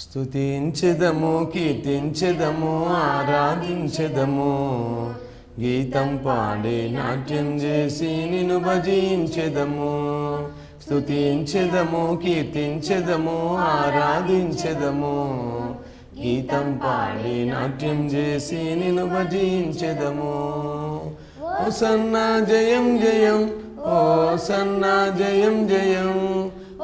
స్తుతించెదము, కీర్తించెదము, ఆరాధించెదము, గీతం పాడి నాట్యం చేసి నిన్ను భజించెదము. స్తుతించెదము, కీర్తించెదము, ఆరాధించెదము, గీతం పాడి నాట్యం చేసి నిన్ను భజించెదము. హోసన్నా జయం జయం, హోసన్నా జయం జయం,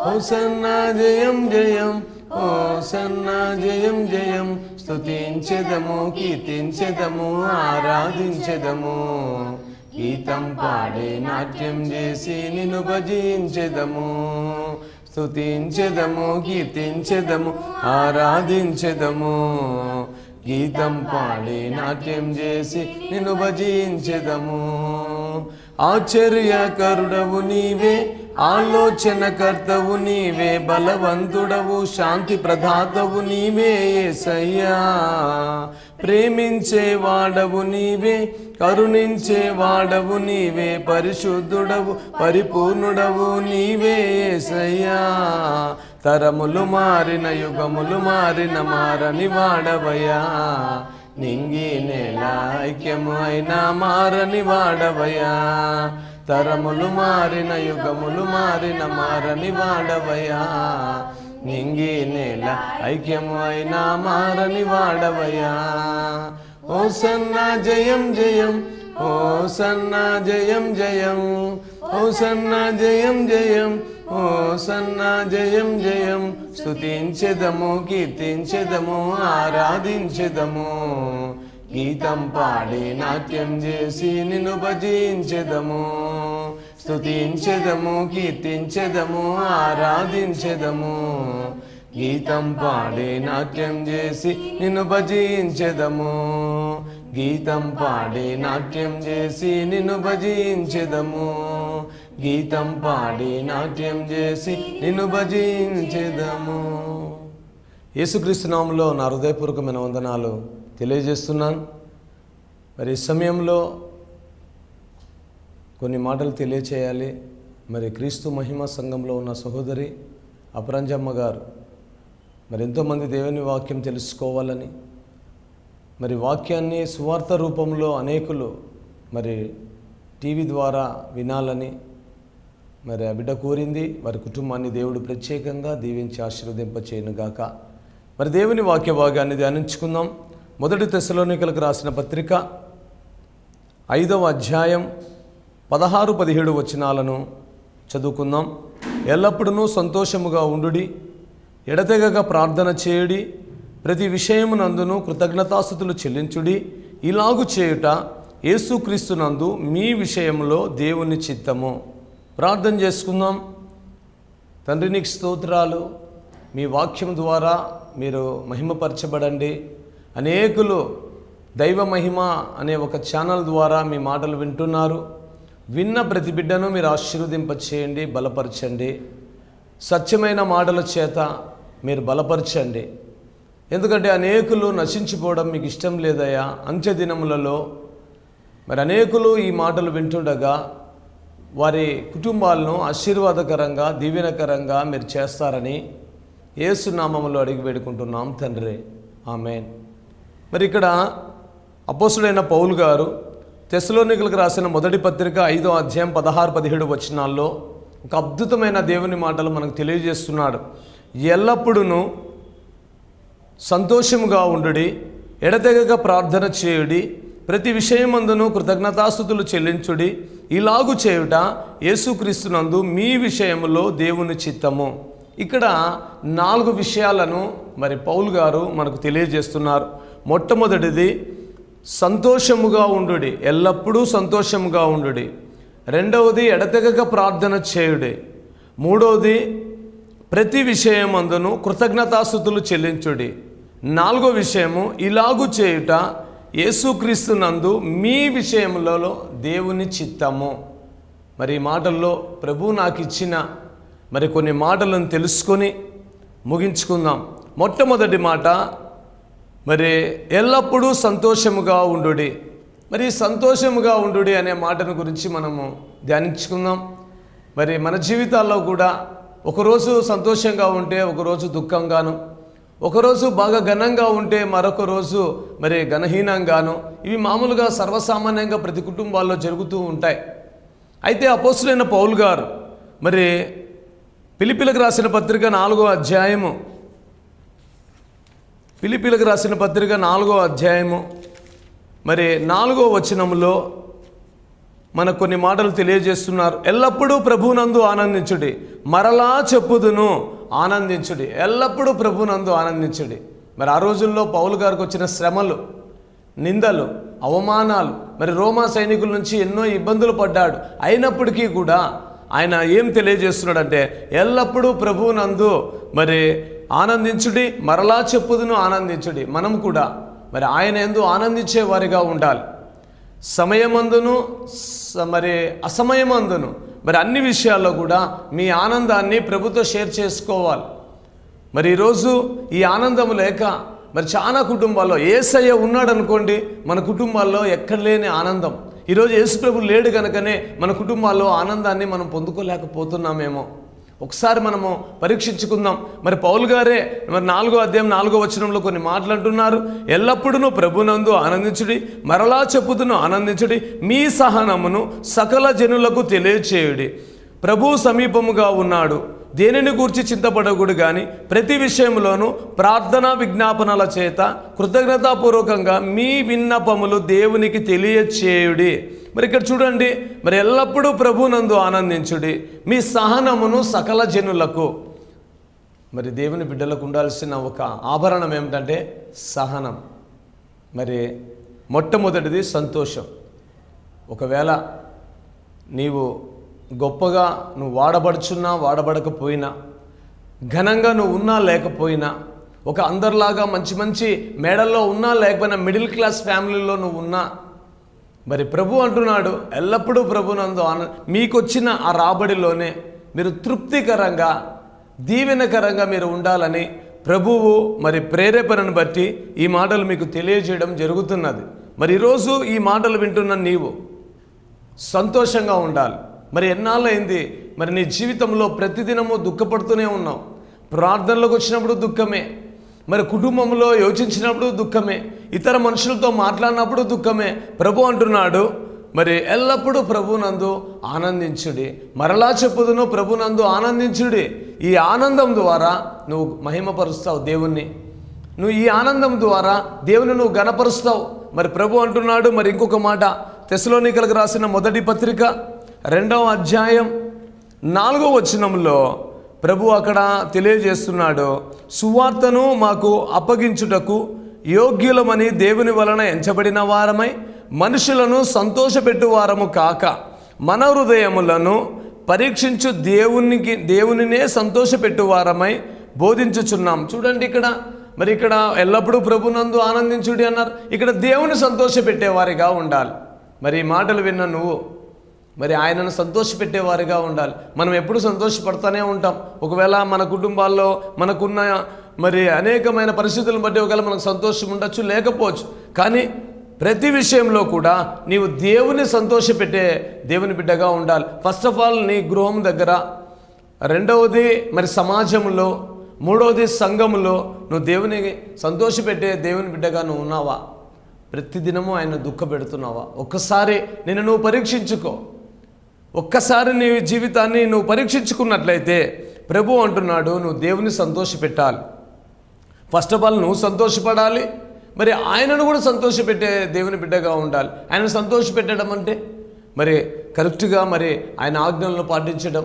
హోసన్నా జయం జయం, హోసన్నా జయం జయం. స్తుతించెదము, కీర్తించెదము, ఆరాధించెదము, గీతం పాడి నాట్యం చేసి నిన్ను భజించెదము. స్తుతించెదము, కీర్తించెదము, ఆరాధించెదము, గీతం పాడి నాట్యం చేసి నిన్ను భజించెదము. ఆశ్చర్యకరుడవు నీవే, ఆలోచనకర్తవు నీవే, బలవంతుడవు, శాంతి ప్రదాతవు నీవే యేసయ్యా. ప్రేమించేవాడవు నీవే, కరుణించేవాడవు నీవే, పరిశుద్ధుడవు, పరిపూర్ణుడవు నీవే యేసయ్యా. తరములు మారిన, యుగములు మారిన, మారని వాడవయ్యా. నింగి నేల ఐక్యము అయినా మారని వాడవయ్యా. తరములు మారిన, యుగములు మారిన, మారని వాడవయ్యా. నింగి నేల ఐక్యము అయినా మారని వాడవయ్యా. హోసన్నా జయం జయం, హోసన్నా జయం జయం, హోసన్నా జయం జయం, హోసన్నా జయం జయం. స్తుతించెదము, కీర్తించెదము, ఆరాధించెదము, గీతం పాడి నాట్యం చేసి నిన్ను భజించెదము. స్తుతించెదము, కీర్తించెదము, ఆరాధించెదము, గీతం పాడి నాట్యం చేసి నిన్ను భజించెదము. గీతం పాడి నాట్యం చేసి నిన్ను భజించెదము, గీతం పాడి నాట్యం చేసి నిన్ను భజించెదము. యేసుక్రీస్తు నామములో నా హృదయపూర్వకమైన వందనాలు తెలియజేస్తున్నాను. మరి ఈ సమయంలో కొన్ని మాటలు తెలియచేయాలి. మరి క్రీస్తు మహిమ సంఘంలో ఉన్న సహోదరి అపరంజమ్మ గారు మరి ఎంతోమంది దేవుని వాక్యం తెలుసుకోవాలని, మరి వాక్యాన్ని సువార్త రూపంలో అనేకులు మరి టీవీ ద్వారా వినాలని మరి ఆ బిడ్డ కోరింది. వారి కుటుంబాన్ని దేవుడు ప్రత్యేకంగా దీవించి ఆశీర్వదింపచేయునుగాక. మరి దేవుని వాక్య భాగాన్ని ధ్యానించుకుందాం. 1 తెస్సలోనికలకు రాసిన పత్రిక 5వ అధ్యాయం 16-17 వచనాలను చదువుకుందాం. ఎల్లప్పుడూ సంతోషముగా ఉండుడి, ఎడతెగక ప్రార్థన చేయుడి, ప్రతి విషయమునందును కృతజ్ఞతాస్తుతులు చెల్లించుడి. ఇలాగు చేయుట యేసుక్రీస్తునందు మీ విషయంలో దేవుని చిత్తము. ప్రార్థన చేసుకుందాం. తండ్రి నీకు స్తోత్రాలు. మీ వాక్యం ద్వారా మీరు మహిమపరచబడండి. అనేకులు దైవ మహిమ అనే ఒక ఛానల్ ద్వారా మీ మాటలు వింటున్నారు. విన్న ప్రతి బిడ్డను మీరు ఆశీర్వదింపచేయండి, బలపరచండి. సత్యమైన మాటల చేత మీరు బలపరచండి. ఎందుకంటే అనేకులు నశించిపోవడం మీకు ఇష్టం లేదయ్యా. అంత్య దినములలో మరి అనేకులు ఈ మాటలు వింటుండగా వారి కుటుంబాలను ఆశీర్వాదకరంగా, దీవెనకరంగా మీరు చేస్తారని యేసు నామములో అడిగి వేడుకుంటున్నాం తండ్రి, ఆమేన్. మరి ఇక్కడ అపోస్తుడైన పౌలు గారు తెస్సలోనికలకు రాసిన 1 పత్రిక 5వ అధ్యాయం 16-17 వచనాల్లో ఒక అద్భుతమైన దేవుని మాటలు మనకు తెలియజేస్తున్నాడు. ఎల్లప్పుడూ సంతోషముగా ఉండుడి, ఎడతెగక ప్రార్థన చేయుడి, ప్రతి విషయమందును కృతజ్ఞతాస్తుతులు చెల్లించుడి. ఇలాగు చేయుట యేసుక్రీస్తునందు మీ విషయంలో దేవుని చిత్తము. ఇక్కడ 4 విషయాలను మరి పౌలు గారు మనకు తెలియజేస్తున్నారు. మొట్టమొదటిది సంతోషముగా ఉండుడి, ఎల్లప్పుడూ సంతోషముగా ఉండుడి. రెండవది ఎడతెగక ప్రార్థన చేయుడి. మూడవది ప్రతి విషయమందును కృతజ్ఞతాస్తుతులు చెల్లించుడి. 4వ విషయము ఇలాగు చేయుట యేసుక్రీస్తునందు మీ విషయంలో దేవుని చిత్తము. మరి ఈ మాటల్లో ప్రభు నాకు ఇచ్చిన మరి కొన్ని మాటలను తెలుసుకొని ముగించుకుందాం. మొట్టమొదటి మాట మరి ఎల్లప్పుడూ సంతోషముగా ఉండుడి. మరి సంతోషముగా ఉండుడి అనే మాటను గురించి మనము ధ్యానించుకుందాం. మరి మన జీవితాల్లో కూడా ఒకరోజు సంతోషంగా ఉంటే ఒకరోజు దుఃఖంగాను, ఒకరోజు బాగా ఘనంగా ఉంటే మరొక రోజు మరి ఘనహీనంగాను, ఇవి మామూలుగా సర్వసామాన్యంగా ప్రతి కుటుంబాల్లో జరుగుతూ ఉంటాయి. అయితే అపోస్తులైన పౌలు గారు మరి ఫిలిప్పీలకు రాసిన పత్రిక 4వ అధ్యాయము, ఫిలిప్పీలకు రాసిన పత్రిక 4వ అధ్యాయము మరి 4వ వచనంలో మనకు కొన్ని మాటలు తెలియజేస్తున్నారు. ఎల్లప్పుడూ ప్రభువునందు ఆనందించుడి, మరలా చెప్పుదును ఆనందించుడి. ఎల్లప్పుడూ ప్రభువునందు ఆనందించుడి. మరి ఆ రోజుల్లో పౌలు గారికి వచ్చిన శ్రమలు, నిందలు, అవమానాలు, మరి రోమా సైనికుల నుంచి ఎన్నో ఇబ్బందులు పడ్డాడు. అయినప్పటికీ కూడా ఆయన ఏం తెలియజేస్తున్నాడంటే ఎల్లప్పుడూ ప్రభువునందు మరి ఆనందించుడి, మరలా చెప్పుదును ఆనందించుడి. మనం కూడా మరి ఆయన యందు ఆనందించే వారిగా ఉండాలి. సమయమందును మరి అసమయమందును మరి అన్ని విషయాల్లో కూడా మీ ఆనందాన్ని ప్రభుతో షేర్ చేసుకోవాలి. మరి ఈరోజు ఈ ఆనందం లేక మరి చాలా కుటుంబాల్లో యేసయ్య ఉన్నాడు అనుకోండి, మన కుటుంబాల్లో ఎక్కడ లేని ఆనందం. ఈరోజు యేసు ప్రభు లేడు కనుకనే మన కుటుంబాల్లో ఆనందాన్ని మనం పొందుకోలేకపోతున్నామేమో. ఒకసారి మనము పరీక్షించుకుందాం. మరి పౌలు గారే మరి 4వ అధ్యాయం 4వ వచనంలో కొన్ని మాటలు అంటున్నారు. ఎల్లప్పుడూ ప్రభునందు ఆనందించుడి, మరలా చెప్పుదును ఆనందించుడి, మీ సహనమును సకల జనులకు తెలియచేయుడి. ప్రభు సమీపముగా ఉన్నాడు, దేనిని గూర్చి చింతపడకూడదు కానీ ప్రతి విషయంలోనూ ప్రార్థనా విజ్ఞాపనల చేత కృతజ్ఞతాపూర్వకంగా మీ విన్నపములు దేవునికి తెలియచేయుడి. మరి ఇక్కడ చూడండి, మరి ఎల్లప్పుడూ ప్రభునందు ఆనందించుడి, మీ సహనమును సకల జనులకు. మరి దేవుని బిడ్డలకు ఉండాల్సిన ఒక ఆభరణం ఏమిటంటే సహనం. మరి మొట్టమొదటిది సంతోషం. ఒకవేళ నీవు గొప్పగా నువ్వు వాడబడుచున్నా వాడబడకపోయినా, ఘనంగా నువ్వు ఉన్నా లేకపోయినా, ఒక అందరిలాగా మంచి మంచి మేడల్లో ఉన్నా లేకపోయినా, మిడిల్ క్లాస్ ఫ్యామిలీలో నువ్వు ఉన్నా, మరి ప్రభు అంటున్నాడు ఎల్లప్పుడూ ప్రభునందు మీకొచ్చిన ఆ రాబడిలోనే మీరు తృప్తికరంగా దీవెనకరంగా మీరు ఉండాలని ప్రభువు మరి ప్రేరేపణను బట్టి ఈ మాటలు మీకు తెలియజేయడం జరుగుతున్నది. మరి ఈరోజు ఈ మాటలు వింటున్న నీవు సంతోషంగా ఉండాలి. మరి ఎన్నాళ్ళైంది మరి నీ జీవితంలో ప్రతిదినము దుఃఖపడుతూనే ఉన్నావు. ప్రార్థనలోకి వచ్చినప్పుడు దుఃఖమే, మరి కుటుంబంలో యోచించినప్పుడు దుఃఖమే, ఇతర మనుషులతో మాట్లాడినప్పుడు దుఃఖమే. ప్రభు అంటున్నాడు మరి ఎల్లప్పుడూ ప్రభునందు ఆనందించుడి, మరలా చెప్పుదును ప్రభునందు ఆనందించుడి. ఈ ఆనందం ద్వారా నువ్వు మహిమపరుస్తావు దేవుణ్ణి, నువ్వు ఈ ఆనందం ద్వారా దేవుని నువ్వు గణపరుస్తావు. మరి ప్రభు అంటున్నాడు మరి ఇంకొక మాట, తెస్సలోనికలకు రాసిన మొదటి పత్రిక 2వ అధ్యాయం 4వ వచనంలో ప్రభు అక్కడ తెలియజేస్తున్నాడు, సువార్తను మాకు అప్పగించుటకు యోగ్యులమని దేవుని వలన ఎంచబడిన వారమై మనుషులను సంతోషపెట్టు వారము కాక మన హృదయములను పరీక్షించు దేవునినే సంతోషపెట్టు వారమై బోధించుచున్నాం. చూడండి ఇక్కడ మరి ఇక్కడ ఎల్లప్పుడూ ప్రభునందు ఆనందించుడి అన్నారు. ఇక్కడ దేవుని సంతోషపెట్టేవారిగా ఉండాలి. మరి ఈ మాటలు విన్న నువ్వు మరి ఆయనను సంతోషపెట్టేవారిగా ఉండాలి. మనం ఎప్పుడు సంతోషపడుతూనే ఉంటాం. ఒకవేళ మన కుటుంబాల్లో మనకున్న మరి అనేకమైన పరిస్థితులను బట్టి ఒకవేళ మనకు సంతోషం ఉండొచ్చు, లేకపోవచ్చు. కానీ ప్రతి విషయంలో కూడా నీవు దేవుని సంతోషపెట్టే దేవుని బిడ్డగా ఉండాలి. ఫస్ట్ ఆఫ్ ఆల్ నీ గృహం దగ్గర, రెండవది మరి సమాజంలో, మూడవది సంఘంలో నువ్వు దేవుని సంతోషపెట్టే దేవుని బిడ్డగా నువ్వు ఉన్నావా? ప్రతిదినము ఆయన దుఃఖపెడుతున్నావా? ఒక్కసారి నిన్ను నువ్వు పరీక్షించుకో. ఒక్కసారి నీ జీవితాన్ని నువ్వు పరీక్షించుకున్నట్లయితే ప్రభు అంటున్నాడు నువ్వు దేవుని సంతోషపెట్టాలి. ఫస్ట్ ఆఫ్ ఆల్ నువ్వు సంతోషపడాలి, మరి ఆయనను కూడా సంతోషపెట్టే దేవుని బిడ్డగా ఉండాలి. ఆయన సంతోషపెట్టడం అంటే మరి కరెక్ట్గా మరి ఆయన ఆజ్ఞలను పాటించడం,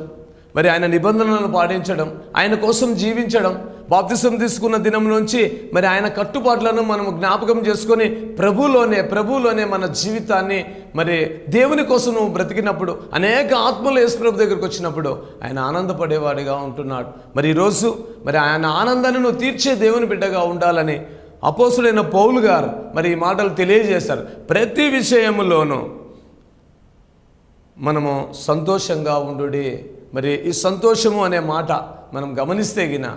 మరి ఆయన నిబంధనలను పాటించడం, ఆయన కోసం జీవించడం. బాప్తిసం తీసుకున్న దినం నుంచి మరి ఆయన కట్టుబాట్లను మనం జ్ఞాపకం చేసుకొని ప్రభులోనే మన జీవితాన్ని మరి దేవుని కోసం నువ్వు బ్రతికినప్పుడు, అనేక ఆత్మలు యేసు ప్రభు దగ్గరికి వచ్చినప్పుడు ఆయన ఆనందపడేవాడిగా ఉంటున్నాడు. మరి ఈరోజు మరి ఆయన ఆనందాన్ని నువ్వు తీర్చే దేవుని బిడ్డగా ఉండాలని అపోస్తులైన పౌలు గారు మరి ఈ మాటలు తెలియజేశారు. ప్రతి విషయములోనూ మనము సంతోషంగా ఉండుడి. మరి ఈ సంతోషము అనే మాట మనం గమనిస్తే గిన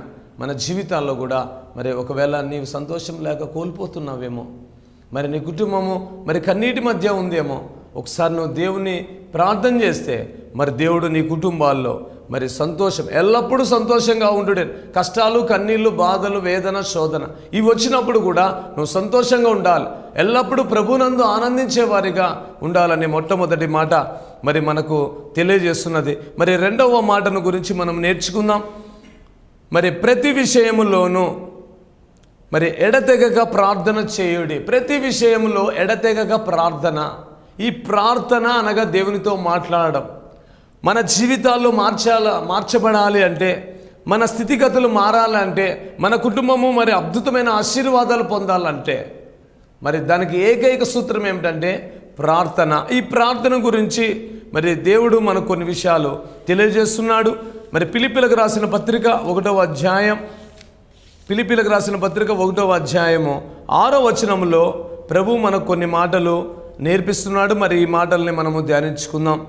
మన జీవితాల్లో కూడా మరి ఒకవేళ నీవు సంతోషం లేక కోల్పోతున్నావేమో, మరి నీ కుటుంబము మరి కన్నీటి మధ్య ఉందేమో, ఒకసారి నువ్వు దేవుని ప్రార్థన చేస్తే మరి దేవుడు నీ కుటుంబాల్లో మరి సంతోషం, ఎల్లప్పుడూ సంతోషంగా ఉండుడే. కష్టాలు, కన్నీళ్ళు, బాధలు, వేదన, శోధన ఇవి వచ్చినప్పుడు కూడా నువ్వు సంతోషంగా ఉండాలి. ఎల్లప్పుడూ ప్రభునందు ఆనందించే వారిగా ఉండాలని మొట్టమొదటి మాట మరి మనకు తెలియజేస్తున్నది. మరి రెండవ మాటను గురించి మనం నేర్చుకుందాం. మరి ప్రతి విషయములోనూ మరి ఎడతెగక ప్రార్థన చేయుడి. ప్రతి విషయంలో ఎడతెగక ప్రార్థన. ఈ ప్రార్థన అనగా దేవునితో మాట్లాడడం. మన జీవితాల్లో మార్చబడాలి అంటే, మన స్థితిగతులు మారాలంటే, మన కుటుంబము మరి అద్భుతమైన ఆశీర్వాదాలు పొందాలంటే మరి దానికి ఏకైక సూత్రం ఏమిటంటే ప్రార్థన. ఈ ప్రార్థన గురించి మరి దేవుడు మనకు కొన్ని విషయాలు తెలియజేస్తున్నాడు. మరి ఫిలిప్పీలకు రాసిన పత్రిక 1వ అధ్యాయం, ఫిలిప్పీలకు రాసిన పత్రిక 1వ అధ్యాయము 6వ వచనంలో ప్రభు మనకు కొన్ని మాటలు నేర్పిస్తున్నాడు. మరి ఈ మాటల్ని మనము ధ్యానించుకుందాం.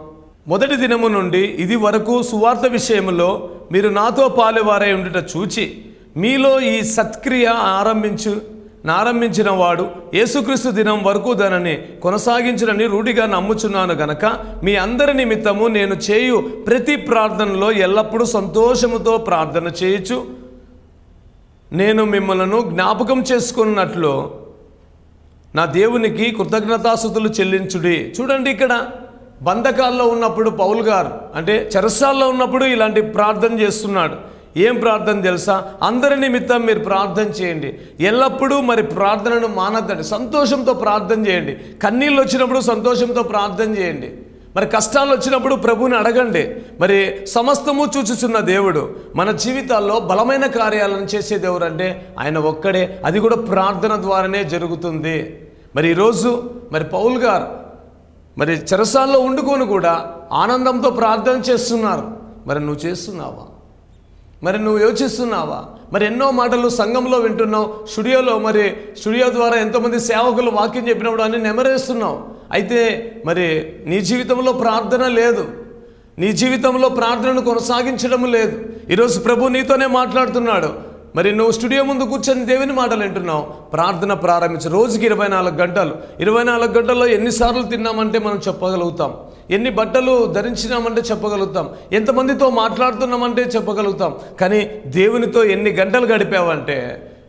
మొదటి దినము నుండి ఇది వరకు సువార్త విషయంలో మీరు నాతో పాలువారై ఉండుట చూచి మీలో ఈ సత్క్రియ ఆరంభించిన వాడు యేసుక్రీస్తు దినం వరకు దానిని కొనసాగించునని రూఢిగా నమ్ముచున్నాను గనక మీ అందరి నిమిత్తము నేను చేయు ప్రతి ప్రార్థనలో ఎల్లప్పుడూ సంతోషముతో ప్రార్థన చేయుచు నేను మిమ్మలను జ్ఞాపకం చేసుకున్నట్లు నా దేవునికి కృతజ్ఞతాస్తుతులు చెల్లించుడి. చూడండి, ఇక్కడ బంధకాల్లో ఉన్నప్పుడు పౌలు గారు అంటే చెరసాల్లో ఉన్నప్పుడు ఇలాంటి ప్రార్థన చేస్తున్నాడు. ఏం ప్రార్థన తెలుసా? అందరి నిమిత్తం మీరు ప్రార్థన చేయండి, ఎల్లప్పుడూ మరి ప్రార్థనను మానద్దండి, సంతోషంతో ప్రార్థన చేయండి. కన్నీళ్ళు వచ్చినప్పుడు సంతోషంతో ప్రార్థన చేయండి. మరి కష్టాలు వచ్చినప్పుడు ప్రభువుని అడగండి. మరి సమస్తము చూచుచున్న దేవుడు మన జీవితాల్లో బలమైన కార్యాలను చేసే దేవుడు అంటే ఆయన ఒక్కడే. అది కూడా ప్రార్థన ద్వారానే జరుగుతుంది. మరి ఈరోజు మరి పౌలు గారు మరి చెరసాల్లో ఉండుకొని కూడా ఆనందంతో ప్రార్థన చేస్తున్నారు. మరి నువ్వు చేస్తున్నావా? మరి నువ్వు యోచిస్తున్నావా? మరి ఎన్నో మాటలు సంఘంలో వింటున్నావు, స్టూడియో ద్వారా ఎంతోమంది సేవకులు వాక్యం చెప్పినప్పుడు అన్ని నెమరేస్తున్నావు. అయితే మరి నీ జీవితంలో ప్రార్థన లేదు, నీ జీవితంలో ప్రార్థనను కొనసాగించడం లేదు. ఈరోజు ప్రభు నీతోనే మాట్లాడుతున్నాడు. మరి నువ్వు స్టూడియో ముందు కూర్చొని దేవుని మాటలు వింటున్నావు, ప్రార్థన ప్రారంభించు. రోజుకి 24 గంటలు, 24 గంటల్లో ఎన్నిసార్లు తిన్నామంటే మనం చెప్పగలుగుతాం, ఎన్ని బట్టలు ధరించినామంటే చెప్పగలుగుతాం, ఎంతమందితో మాట్లాడుతున్నామంటే చెప్పగలుగుతాం. కానీ దేవునితో ఎన్ని గంటలు గడిపావంటే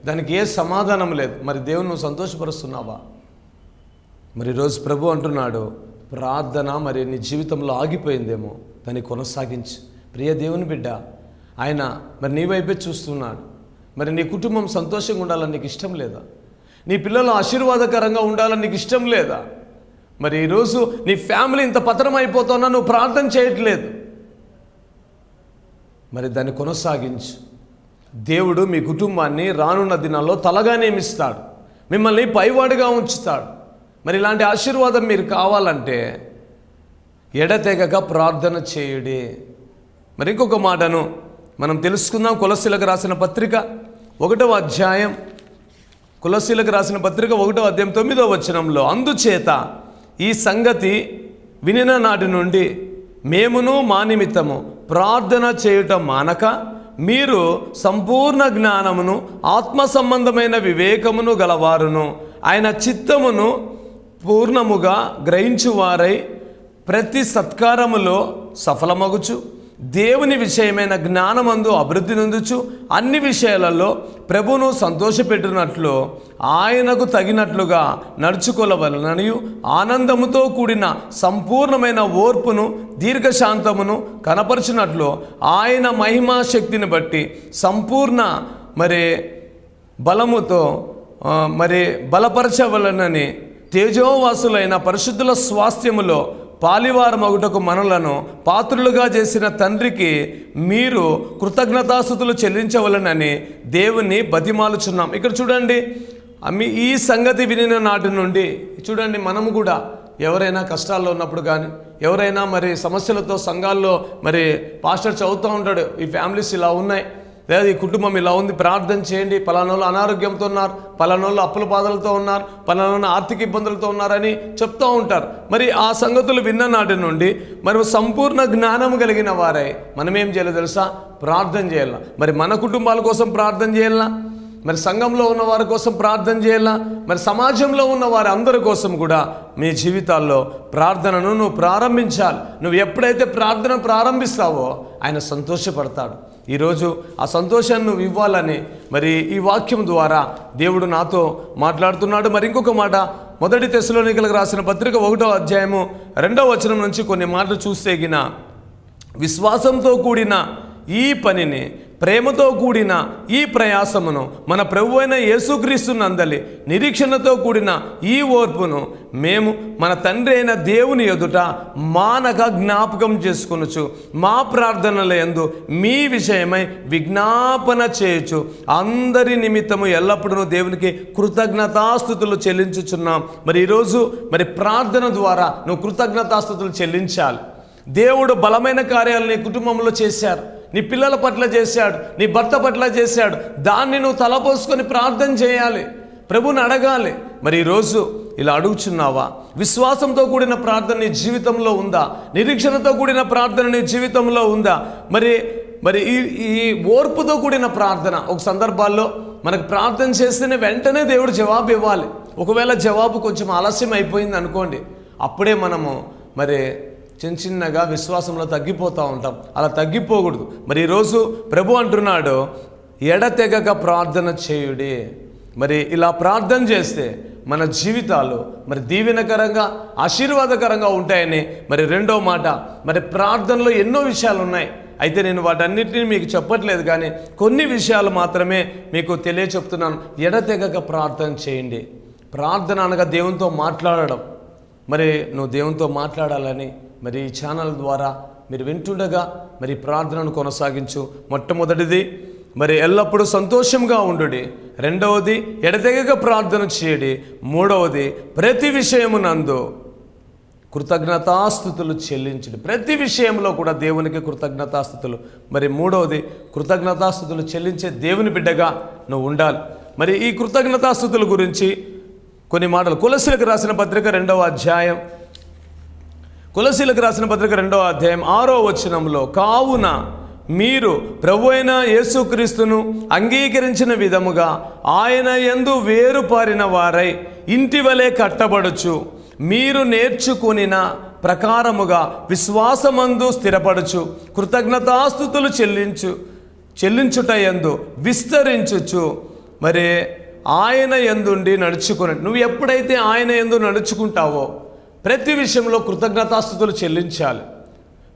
దానికి ఏ సమాధానం లేదు. మరి దేవుని నువ్వు సంతోషపరుస్తున్నావా? మరి ఈరోజు ప్రభు అంటున్నాడు, ప్రార్థన మరి నీ జీవితంలో ఆగిపోయిందేమో, దాన్ని కొనసాగించు. ప్రియ దేవుని బిడ్డ, ఆయన మరి నీ వైపే చూస్తున్నాడు. మరి నీ కుటుంబం సంతోషంగా ఉండాలని నీకు ఇష్టం లేదా? నీ పిల్లలు ఆశీర్వాదకరంగా ఉండాలని నీకు ఇష్టం లేదా? మరి ఈరోజు నీ ఫ్యామిలీ ఇంత పతనం అయిపోతున్నా నువ్వు ప్రార్థన చేయట్లేదు. మరి దాన్ని కొనసాగించు. దేవుడు మీ కుటుంబాన్ని రానున్న దినాల్లో తలగా నియమిస్తాడు, మిమ్మల్ని పైవాడిగా ఉంచుతాడు. మరి ఇలాంటి ఆశీర్వాదం మీరు కావాలంటే ఎడతెగక ప్రార్థన చేయుడి. మరి ఇంకొక మాటను మనం తెలుసుకుందాం. కొలస్సీలకు రాసిన పత్రిక 1వ అధ్యాయం, కొలస్సీలకు రాసిన పత్రిక 1వ అధ్యాయం 9వ వచనంలో అందుచేత ఈ సంగతి వినిన నాటి నుండి మేమును మా నిమిత్తము ప్రార్థన చేయటం మానక మీరు సంపూర్ణ జ్ఞానమును ఆత్మ సంబంధమైన వివేకమును గలవారును ఆయన చిత్తమును పూర్ణముగా గ్రహించువారై ప్రతి సత్కారములో సఫలమగుచు దేవుని విషయమైన జ్ఞానమందు అభివృద్ధి నొందుచు అన్ని విషయాలలో ప్రభువును సంతోషపెట్టినట్లు ఆయనకు తగినట్లుగా నడుచుకోవలననియు ఆనందముతో కూడిన సంపూర్ణమైన ఓర్పును దీర్ఘశాంతమును కనపరిచినట్లు ఆయన మహిమా శక్తిని బట్టి సంపూర్ణ మరి బలముతో మరి బలపరచవలనని తేజోవాసులైన పరిశుద్ధుల స్వాస్థ్యములో పాలివారమగుటకు మనలను పాత్రులుగా చేసిన తండ్రికి మీరు కృతజ్ఞతాస్తుతులు చెల్లించవలనని దేవుణ్ణి బతిమాలుచున్నాం. ఇక్కడ చూడండి, ఈ సంగతి వినిన నాటి నుండి చూడండి, మనము కూడా ఎవరైనా కష్టాల్లో ఉన్నప్పుడు కానీ ఎవరైనా మరి సమస్యలతో సంఘాల్లో మరి పాస్టర్ చదువుతూ ఉంటాడు, ఈ ఫ్యామిలీస్ ఇలా ఉన్నాయి, లేదా ఈ కుటుంబం ఇలా ఉంది, ప్రార్థన చేయండి, పలానోళ్ళు అనారోగ్యంతో ఉన్నారు, పలానోళ్ళు అప్పుల బాధలతో ఉన్నారు, పలానోళ్ళు ఆర్థిక ఇబ్బందులతో ఉన్నారని చెప్తూ ఉంటారు. మరి ఆ సంగతులు విన్న నాటి నుండి మరి సంపూర్ణ జ్ఞానం కలిగిన వారై మనం ఏం చేయాలో తెలుసా? ప్రార్థన చేయాల. మరి మన కుటుంబాల కోసం ప్రార్థన చేయాలా, మరి సంఘంలో ఉన్న వారి కోసం ప్రార్థన చేయాలా, మరి సమాజంలో ఉన్న వారి అందరి కోసం కూడా మీ జీవితాల్లో ప్రార్థనను నువ్వు ప్రారంభించాలి. నువ్వు ఎప్పుడైతే ప్రార్థన ప్రారంభిస్తావో ఆయన సంతోషపడతాడు. ఈరోజు ఆ సంతోషాన్ని నువ్వు ఇవ్వాలని మరి ఈ వాక్యం ద్వారా దేవుడు నాతో మాట్లాడుతున్నాడు. మరి ఇంకొక మాట, మొదటి తెస్సలోనికలకు రాసిన పత్రిక 1వ అధ్యాయము 2వ వచనం నుంచి కొన్ని మాటలు చూస్తే గిన, విశ్వాసంతో కూడిన ఈ పనిని, ప్రేమతో కూడిన ఈ ప్రయాసమును, మన ప్రభువైన యేసుక్రీస్తునందలి నిరీక్షణతో కూడిన ఈ ఓర్పును మేము మన తండ్రి అయిన దేవుని ఎదుట మానక జ్ఞాపకం చేసుకొనుచు మా ప్రార్థనల యందు మీ విషయమై విజ్ఞాపన చేయొచ్చు అందరి నిమిత్తము ఎల్లప్పుడూ దేవునికి కృతజ్ఞతాస్తుతులు చెల్లించుచున్నాం. మరి ఈరోజు మరి ప్రార్థన ద్వారా నువ్వు కృతజ్ఞతాస్తుతులు చెల్లించాలి. దేవుడు బలమైన కార్యాలు నీ కుటుంబంలో చేశారు, నీ పిల్లల పట్ల చేశాడు, నీ భర్త పట్ల చేశాడు. దాన్ని నువ్వు తలపోసుకొని ప్రార్థన చేయాలి, ప్రభుని అడగాలి. మరి ఈరోజు ఇలా అడుగుచున్నావా? విశ్వాసంతో కూడిన ప్రార్థన నీ జీవితంలో ఉందా? నిరీక్షణతో కూడిన ప్రార్థన నీ జీవితంలో ఉందా? మరి ఈ ఓర్పుతో కూడిన ప్రార్థన, ఒక సందర్భాల్లో మనకు ప్రార్థన చేస్తేనే వెంటనే దేవుడు జవాబు ఇవ్వాలి. ఒకవేళ జవాబు కొంచెం ఆలస్యం అయిపోయింది అనుకోండి, అప్పుడే మనము మరి చిన్నగా విశ్వాసంలో తగ్గిపోతూ ఉంటాం. అలా తగ్గిపోకూడదు. మరి ఈరోజు ప్రభు అంటున్నాడు, ఎడతెగక ప్రార్థన చేయుడి. మరి ఇలా ప్రార్థన చేస్తే మన జీవితాలు మరి దీవెనకరంగా ఆశీర్వాదకరంగా ఉంటాయని మరి రెండో మాట. మరి ప్రార్థనలో ఎన్నో విషయాలు ఉన్నాయి, అయితే నేను వాటన్నిటిని మీకు చెప్పట్లేదు, కానీ కొన్ని విషయాలు మాత్రమే మీకు తెలియచెప్తున్నాను. ఎడతెగక ప్రార్థన చేయండి. ప్రార్థన అనగా దేవునితో మాట్లాడడం. మరి నువ్వు దేవునితో మాట్లాడాలని మరి ఈ ఛానల్ ద్వారా మీరు వింటుండగా మరి ప్రార్థనను కొనసాగించు. మొట్టమొదటిది మరి ఎల్లప్పుడూ సంతోషంగా ఉండుడి. రెండవది ఎడతెగక ప్రార్థన చేయడి. మూడవది ప్రతి విషయమునందు కృతజ్ఞతాస్తుతులు చెల్లించుడి. ప్రతి విషయంలో కూడా దేవునికి కృతజ్ఞతాస్తుతులు. మరి మూడవది కృతజ్ఞతాస్తుతులు చెల్లించే దేవుని బిడ్డగా నువ్వు ఉండాలి. మరి ఈ కృతజ్ఞతాస్తుతుల గురించి కొన్ని మాటలు. కొలసీలకు రాసిన పత్రిక 2వ అధ్యాయం, కొలసీలకు రాసిన పత్రిక 2వ అధ్యాయం 6వ వచనంలో, కావున మీరు ప్రభువైన యేసుక్రీస్తును అంగీకరించిన విధముగా ఆయన యందు వేరుపారిన వారై ఇంటి వలె కట్టబడుచు మీరు నేర్చుకొనిన ప్రకారముగా విశ్వాసమందు స్థిరపడుచు కృతజ్ఞతాస్తుతులు చెల్లించుట యందు విస్తరించుచు మరి ఆయన యందుండి నడుచుకుని. నువ్వు ఎప్పుడైతే ఆయన యందు నడుచుకుంటావో ప్రతి విషయంలో కృతజ్ఞతాస్తుతులు చెల్లించాలి.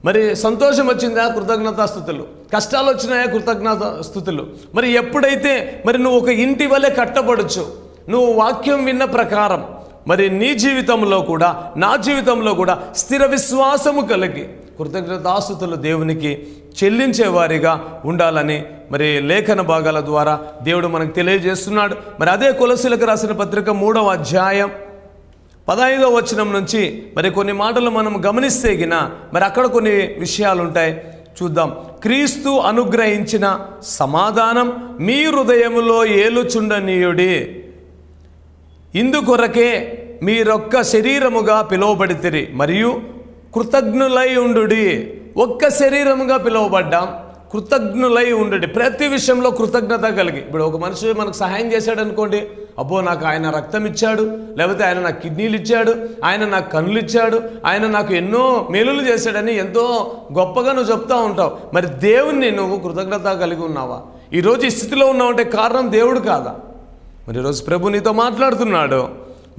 మరి సంతోషం వచ్చిందా? కృతజ్ఞతాస్తుతులు. కష్టాలు వచ్చినాయా? కృతజ్ఞతాస్తుతులు. మరి ఎప్పుడైతే మరి నువ్వు ఒక ఇంటి వలె కట్టబడచ్చు, నువ్వు వాక్యం విన్న ప్రకారం మరి నీ జీవితంలో కూడా నా జీవితంలో కూడా స్థిర విశ్వాసము కలిగి కృతజ్ఞతాస్తుతులు దేవునికి చెల్లించేవారిగా ఉండాలని మరి లేఖన భాగాల ద్వారా దేవుడు మనకు తెలియజేస్తున్నాడు. మరి అదే కొలసీలకు రాసిన పత్రిక 3వ అధ్యాయం 15వ వచనం నుంచి మరి కొన్ని మాటలు మనం గమనిస్తే గిన మరి అక్కడ కొన్ని విషయాలు ఉంటాయి, చూద్దాం. క్రీస్తు అనుగ్రహించిన సమాధానం మీ హృదయములో ఏలుచుండనీయుడి. ఇందుకొరకే మీరొక్క శరీరముగా పిలువబడితిరి మరియు కృతజ్ఞులై ఉండుడి. ఒక్క శరీరముగా పిలువబడ్డాం, కృతజ్ఞులై ఉండుడి. ప్రతి విషయంలో కృతజ్ఞత కలిగి. ఇప్పుడు ఒక మనిషి మనకు సహాయం చేశాడు అనుకోండి, అబ్బో నాకు ఆయన రక్తం ఇచ్చాడు, లేకపోతే ఆయన నాకు కిడ్నీలు ఇచ్చాడు, ఆయన నాకు కన్నులు ఇచ్చాడు, ఆయన నాకు ఎన్నో మేలులు చేశాడని ఎంతో గొప్పగా నువ్వు చెప్తూ ఉంటావు. మరి దేవుణ్ణి నువ్వు కృతజ్ఞత కలిగి ఉన్నావా? ఈరోజు ఈ స్థితిలో ఉన్నావంటే కారణం దేవుడు కాదా? మరి ఈరోజు ప్రభు నీతో మాట్లాడుతున్నాడు.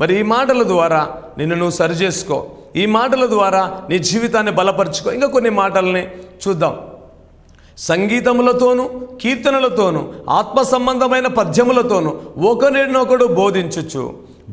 మరి ఈ మాటల ద్వారా నిన్ను నువ్వు సరిచేసుకో, ఈ మాటల ద్వారా నీ జీవితాన్ని బలపరుచుకో. ఇంకా కొన్ని మాటల్ని చూద్దాం. సంగీతములతోనూ కీర్తనలతోనూ ఆత్మ సంబంధమైన పద్యములతోనూ ఒకరినొకడు బోధించుచు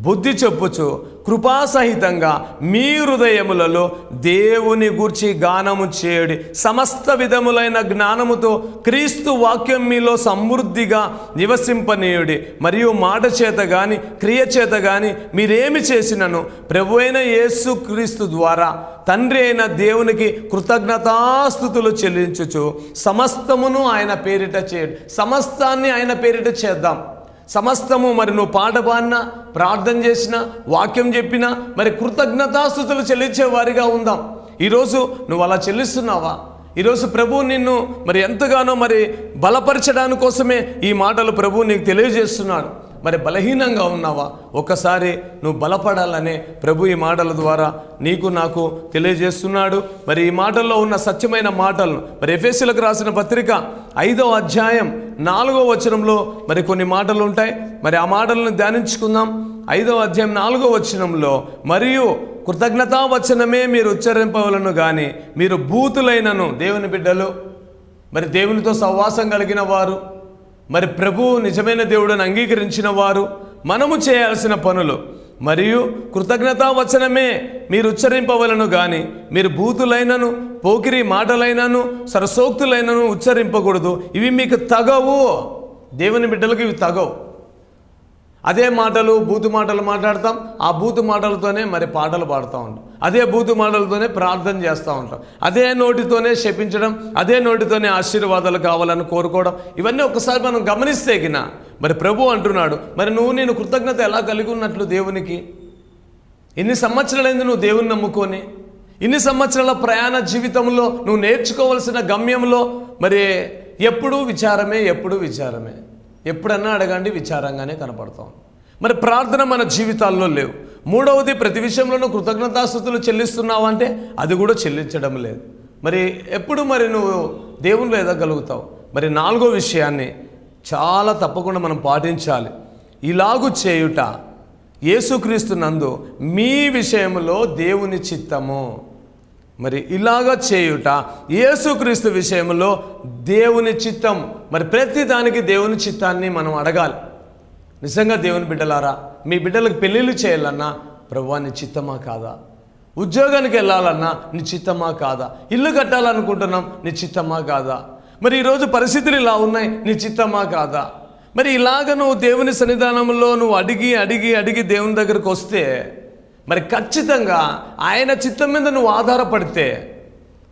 బుద్ధి చెప్పుచు కృపాసహితంగా మీ హృదయములలో దేవుని గూర్చి గానము చేయడి. సమస్త విధములైన జ్ఞానముతో క్రీస్తు వాక్యం మీలో సమృద్ధిగా నివసింపనీయుడి. మరియు మాట చేత గాని క్రియ చేత గాని మీరేమి చేసినను ప్రభువైన యేసు క్రీస్తు ద్వారా తండ్రి అయిన దేవునికి కృతజ్ఞతాస్తుతులు చెల్లించుచు సమస్తమును ఆయన పేరిట చేయడు. సమస్తాన్ని ఆయన పేరిట చేద్దాం. సమస్తము మరి నువ్వు పాట పాడినా, ప్రార్థన చేసినా, వాక్యం చెప్పినా మరి కృతజ్ఞతాస్తుతులు చెల్లించే వారిగా ఉందాం. ఈరోజు నువ్వు అలా చెల్లిస్తున్నావా? ఈరోజు ప్రభువు నిన్ను మరి ఎంతగానో మరి బలపరచడానికి కోసమే ఈ మాటలు ప్రభువు నీకు తెలియజేస్తున్నాడు. మరి బలహీనంగా ఉన్నావా? ఒక్కసారి నువ్వు బలపడాలనే ప్రభు ఈ మాటల ద్వారా నీకు నాకు తెలియజేస్తున్నాడు. మరి ఈ మాటల్లో ఉన్న సత్యమైన మాటలను మరి ఎఫెసీయులకు రాసిన పత్రిక 5వ అధ్యాయం 4వ వచనంలో మరి కొన్ని మాటలు ఉంటాయి. మరి ఆ మాటలను ధ్యానించుకుందాం. 5వ అధ్యాయం 4వ వచనంలో, మరియు కృతజ్ఞతా వచనమే మీరు ఉచ్చరింపవలను గాని మీరు భూతులైనను, దేవుని బిడ్డలు, మరి దేవునితో సహవాసం కలిగిన వారు, మరి ప్రభువు నిజమైన దేవుడిని అంగీకరించిన వారు, మనము చేయాల్సిన పనులు మరియు కృతజ్ఞతా వచనమే మీరు ఉచ్చరింపవలను గాని మీరు భూతులైనను పోకిరి మాటలైనను సరసోక్తులైనను ఉచ్చరింపకూడదు. ఇవి మీకు తగవు. దేవుని బిడ్డలకు ఇవి తగవు. అదే మాటలు బూతు మాటలు మాట్లాడతాం. ఆ బూతు మాటలతోనే మరి పాటలు పాడుతూ ఉంటాం. అదే బూతు మాటలతోనే ప్రార్థన చేస్తూ ఉంటాం. అదే నోటితోనే శపించడం, అదే నోటితోనే ఆశీర్వాదాలు కావాలని కోరుకోవడం. ఇవన్నీ ఒకసారి మనం గమనిస్తే గిన మరి ప్రభు అంటున్నాడు, మరి నేను కృతజ్ఞత ఎలా కలిగి ఉన్నట్లు దేవునికి? ఇన్ని సంవత్సరాలైంది నువ్వు దేవుని నమ్ముకొని, ఇన్ని సంవత్సరాల ప్రయాణ జీవితంలో నువ్వు నేర్చుకోవాల్సిన గమ్యంలో మరి ఎప్పుడూ విచారమే, ఎప్పుడూ విచారమే. ఎప్పుడన్నా అడగండి, విచారంగానే కనపడతాం. మరి ప్రార్థన మన జీవితాల్లో లేవు. మూడవది, ప్రతి విషయంలోనూ కృతజ్ఞతాస్తుతులు చెల్లిస్తున్నావంటే అది కూడా చెల్లించడం లేదు. మరి ఎప్పుడు మరి నువ్వు దేవునిలో ఎదగలుగుతావు? మరి 4వ విషయాన్ని చాలా తప్పకుండా మనం పాటించాలి. ఇలాగు చేయుట యేసుక్రీస్తు నందు మీ విషయంలో దేవుని చిత్తము. మరి ఇలాగా చేయుట యేసుక్రీస్తు విషయంలో దేవుని చిత్తం. మరి ప్రతి దానికి దేవుని చిత్తాన్ని మనం అడగాలి. నిజంగా దేవుని బిడ్డలారా, మీ బిడ్డలకు పెళ్ళిళ్ళు చేయాలన్నా ప్రభువా నీ చిత్తమా కాదా? ఉద్యోగానికి వెళ్ళాలన్నా నీ చిత్తమా కాదా? ఇల్లు కట్టాలనుకుంటున్నాం, నీ చిత్తమా కాదా? మరి ఈరోజు పరిస్థితులు ఇలా ఉన్నాయి, నీ చిత్తమా కాదా? మరి ఇలాగ నువ్వు దేవుని సన్నిధానంలో నువ్వు అడిగి అడిగి అడిగి దేవుని దగ్గరకు వస్తే మరి ఖచ్చితంగా ఆయన చిత్తం మీద నువ్వు ఆధారపడితే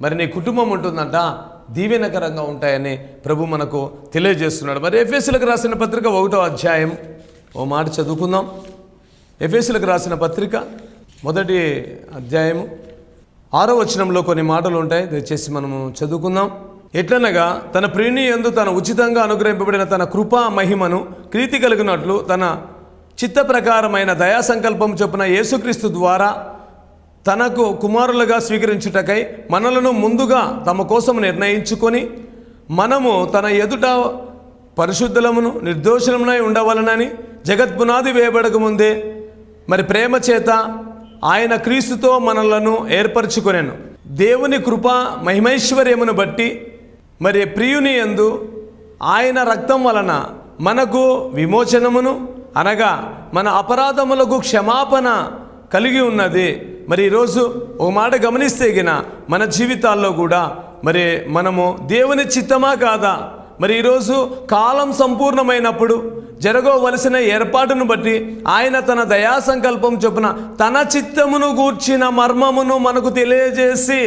మరి నీ కుటుంబం ఉంటుందంట, దీవెనకరంగా ఉంటాయని ప్రభు మనకు తెలియజేస్తున్నాడు. మరి ఎఫెసీయులకు రాసిన పత్రిక 1వ అధ్యాయం ఓ మాట చదువుకుందాం. ఎఫెసీయులకు రాసిన పత్రిక 1వ అధ్యాయము 6వ వచనంలో కొన్ని మాటలు ఉంటాయి. దయచేసి మనము చదువుకుందాం. ఎట్లనగా తన ప్రియుని యందు తన ఉచితంగా అనుగ్రహింపబడిన తన కృపా మహిమను ప్రీతి కలిగినట్లు తన చిత్త ప్రకారమైన దయా సంకల్పం చొప్పున యేసుక్రీస్తు ద్వారా తనకు కుమారులుగా స్వీకరించుటకై మనలను ముందుగా తమ కోసం నిర్ణయించుకొని మనము తన ఎదుట పరిశుద్ధులమును నిర్దోషులమునై ఉండవలనని జగత్పునాది వేయబడక ముందే మరి ప్రేమ చేత ఆయన క్రీస్తుతో మనలను ఏర్పరచుకొనెను. దేవుని కృప మహిమైశ్వర్యమును బట్టి మరి ప్రియుని యందు ఆయన రక్తం వలన మనకు విమోచనమును అనగా మన అపరాధములకు క్షమాపణ కలిగి ఉన్నది. మరి ఈరోజు ఒక మాట గమనిస్తే గిన మన జీవితాల్లో కూడా మరి మనము దేవుని చిత్తమా కాదా? మరి ఈరోజు కాలం సంపూర్ణమైనప్పుడు జరగవలసిన ఏర్పాటును బట్టి ఆయన తన దయా సంకల్పం చొప్పున తన చిత్తమును గూర్చిన మర్మమును మనకు తెలియజేసి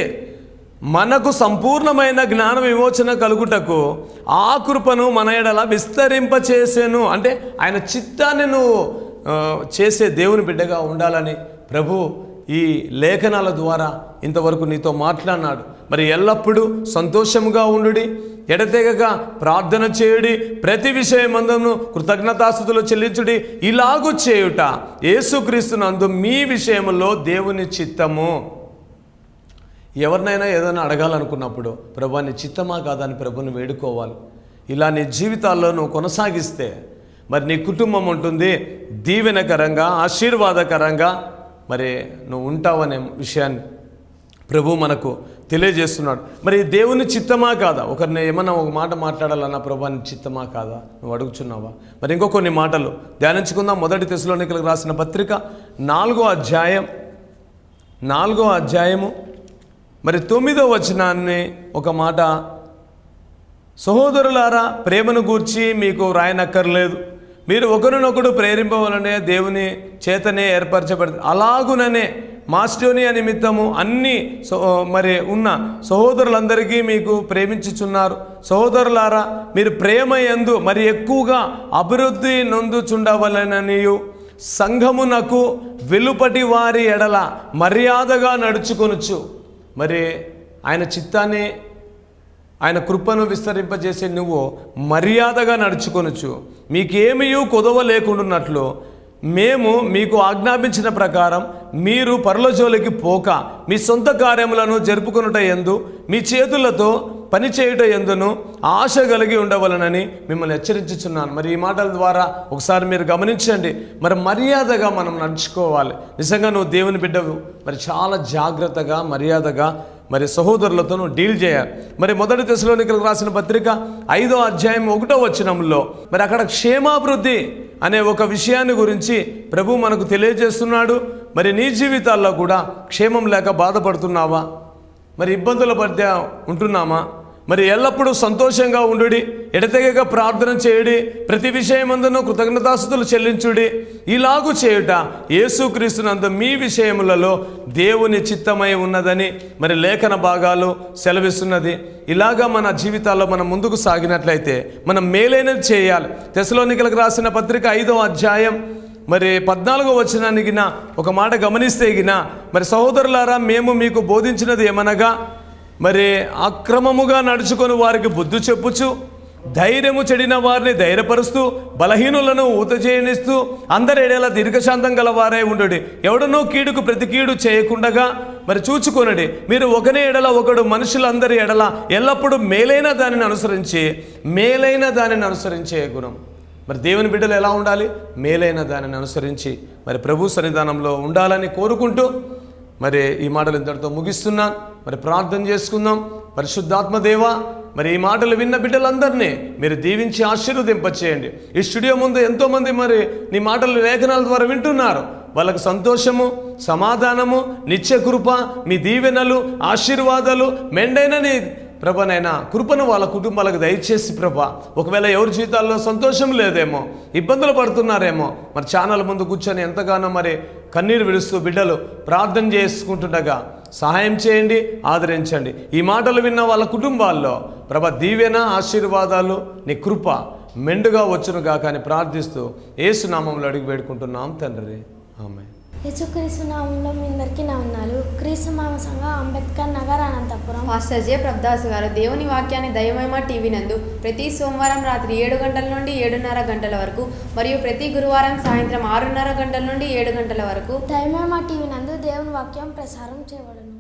మనకు సంపూర్ణమైన జ్ఞాన విమోచన కలుగుటకు ఆ కృపను మన ఎడల విస్తరింపచేసేను. అంటే ఆయన చిత్తాన్ని నువ్వు చేసే దేవుని బిడ్డగా ఉండాలని ప్రభు ఈ లేఖనాల ద్వారా ఇంతవరకు నీతో మాట్లాడినాడు. మరి ఎల్లప్పుడూ సంతోషముగా ఉండుడి, ఎడతెగక ప్రార్థన చేయుడి, ప్రతి విషయమందును కృతజ్ఞతాస్తుతులు చెల్లించుడి. ఇలాగు చేయుట యేసుక్రీస్తునందు మీ విషయంలో దేవుని చిత్తము. ఎవరినైనా ఏదైనా అడగాలనుకున్నప్పుడు ప్రభు నీ చిత్తమా కాదని ప్రభుని వేడుకోవాలి. ఇలా నీ జీవితాల్లో నువ్వు కొనసాగిస్తే మరి నీ కుటుంబం ఉంటుంది దీవెనకరంగా, ఆశీర్వాదకరంగా మరి నువ్వు ఉంటావనే విషయాన్ని ప్రభు మనకు తెలియజేస్తున్నాడు. మరి దేవుని చిత్తమా కాదా? ఒకరిని ఏమన్నా ఒక మాట మాట్లాడాలన్నా ప్రభు నీ చిత్తమా కాదా నువ్వు అడుగుచున్నావా? మరి ఇంకో కొన్ని మాటలు ధ్యానించుకుందాం. 1 తెస్సలోనికలకు రాసిన పత్రిక 4వ అధ్యాయము మరి 9వ వచనాన్ని ఒక మాట, సహోదరులారా ప్రేమను గూర్చి మీకు వ్రాయనక్కర్లేదు, మీరు ఒకరినొకడు ప్రేరింపవలనే దేవుని చేతనే ఏర్పరచబడింది. అలాగుననే మాస్టోనియా నిమిత్తము అన్ని మరి ఉన్న సహోదరులందరికీ మీకు ప్రేమించుచున్నారు. సహోదరులారా మీరు ప్రేమ యందు మరి ఎక్కువగా అభివృద్ధి నొందుచుండవలననియు సంఘమునకు వెలుపటి వారి ఎడల మర్యాదగా నడుచుకొనుచు. మరి ఆయన చిత్తాన్ని ఆయన కృపను విస్తరింపజేసే నువ్వు మర్యాదగా నడుచుకొనొచ్చు. మీకేమీ కొదవ లేకుండాన్నట్లు మేము మీకు ఆజ్ఞాపించిన ప్రకారం మీరు పరలోజోలికి పోక మీ సొంత కార్యములను జరుపుకొనుట యందు మీ చేతులతో పని చేయుట యందును ఆశ కలిగి ఉండవలనని మిమ్మల్ని హెచ్చరించుచున్నాను. మరి ఈ మాటల ద్వారా ఒకసారి మీరు గమనించండి. మరి మర్యాదగా మనం నడుచుకోవాలి. నిజంగా నువ్వు దేవుని బిడ్డవు, మరి చాలా జాగ్రత్తగా మర్యాదగా మరి సహోదరులతో నువ్వు డీల్ చేయాలి. మరి మొదటి తెస్సలోనికలకు రాసిన పత్రిక 5వ అధ్యాయం 1వ వచనంలో మరి అక్కడ క్షేమాభివృద్ధి అనే ఒక విషయాన్ని గురించి ప్రభు మనకు తెలియజేస్తున్నాడు. మరి నీ జీవితాల్లో కూడా క్షేమం లేక బాధపడుతున్నావా? మరి ఇబ్బందుల మధ్య ఉంటున్నామా? మరి ఎల్లప్పుడూ సంతోషంగా ఉండుడి, ఎడతెగక ప్రార్థన చేయుడి, ప్రతి విషయమందును కృతజ్ఞతాస్తుతులు చెల్లించుడి. ఇలాగు చేయుట యేసుక్రీస్తునందు మీ విషయములలో దేవుని చిత్తమై ఉన్నదని మరి లేఖన భాగాలు సెలవిస్తున్నది. ఇలాగా మన జీవితాల్లో మనం ముందుకు సాగినట్లయితే మనం మేలైనది చేయాలి. తెస్సలోనికలకు రాసిన పత్రిక 5వ అధ్యాయం మరి 14వ వచనానికి ఒక మాట గమనిస్తే మరి సహోదరులారా, మేము మీకు బోధించినది ఏమనగా మరి అక్రమముగా నడుచుకొని వారికి బుద్ధి చెప్పుచు, ధైర్యము చెడిన వారిని ధైర్యపరుస్తూ, బలహీనులను ఊతచేయనిస్తూ, అందరి ఎడల దీర్ఘశాంతం గల వారే ఉండుడి. ఎవడనో కీడుకు ప్రతి కీడు చేయకుండగా మరి చూచుకొనుడి. మీరు ఒకని ఎడల ఒకడు మనుషులందరి ఎడల ఎల్లప్పుడూ మేలైన దానిని అనుసరించే గుణం. మరి దేవుని బిడ్డలు ఎలా ఉండాలి? మేలైన దానిని అనుసరించి మరి ప్రభు సన్నిధానంలో ఉండాలని కోరుకుంటూ మరి ఈ మాటలు ఇంతటితో ముగిస్తున్నాను. మరి ప్రార్థన చేసుకుందాం. పరిశుద్ధాత్మ దేవా, మరి ఈ మాటలు విన్న బిడ్డలందరినీ మీరు దీవించి ఆశీర్వదింపచేయండి. ఈ స్టూడియో ముందు ఎంతోమంది మరి నీ మాటలు లేఖనాల ద్వారా వింటున్నారు. వాళ్ళకు సంతోషము, సమాధానము, నిత్య కృప, మీ దీవెనలు, ఆశీర్వాదాలు మెండైన నీ ప్రభనైనా కృపను వాళ్ళ కుటుంబాలకు దయచేసి ప్రభా. ఒకవేళ ఎవరి జీవితాల్లో సంతోషం లేదేమో, ఇబ్బందులు పడుతున్నారేమో, మరి ఛానల్ ముందు కూర్చొని ఎంతగానో మరి కన్నీరు విడుస్తూ బిడ్డలు ప్రార్థన చేసుకుంటుండగా సహాయం చేయండి, ఆదరించండి. ఈ మాటలు విన్న వాళ్ళ కుటుంబాల్లో ప్రభా దీవెన, ఆశీర్వాదాలు, నీ కృప మెండుగా వచ్చునుగా కానీ ప్రార్థిస్తూ యేసు నామములో అడిగి వేడుకుంటున్నాం తండ్రి, ఆమేన్. యేసుక్రీస్తు నామంలో మీ అందరికీ నా వందనాలు. క్రీస్తు మామ సంఘం, అంబేద్కర్ నగర్, అనంతపురం. పాస్టర్ జె ప్రభుదాస్ గారు దేవుని వాక్యాన్ని దైవమహిమ టీవీ నందు ప్రతి సోమవారం రాత్రి 7 గంటల నుండి 7:30 గంటల వరకు మరియు ప్రతి గురువారం సాయంత్రం 6:30 గంటల నుండి 7 గంటల వరకు దైవమహిమ టీవీ నందు దేవుని వాక్యం ప్రసారం చేయబడును.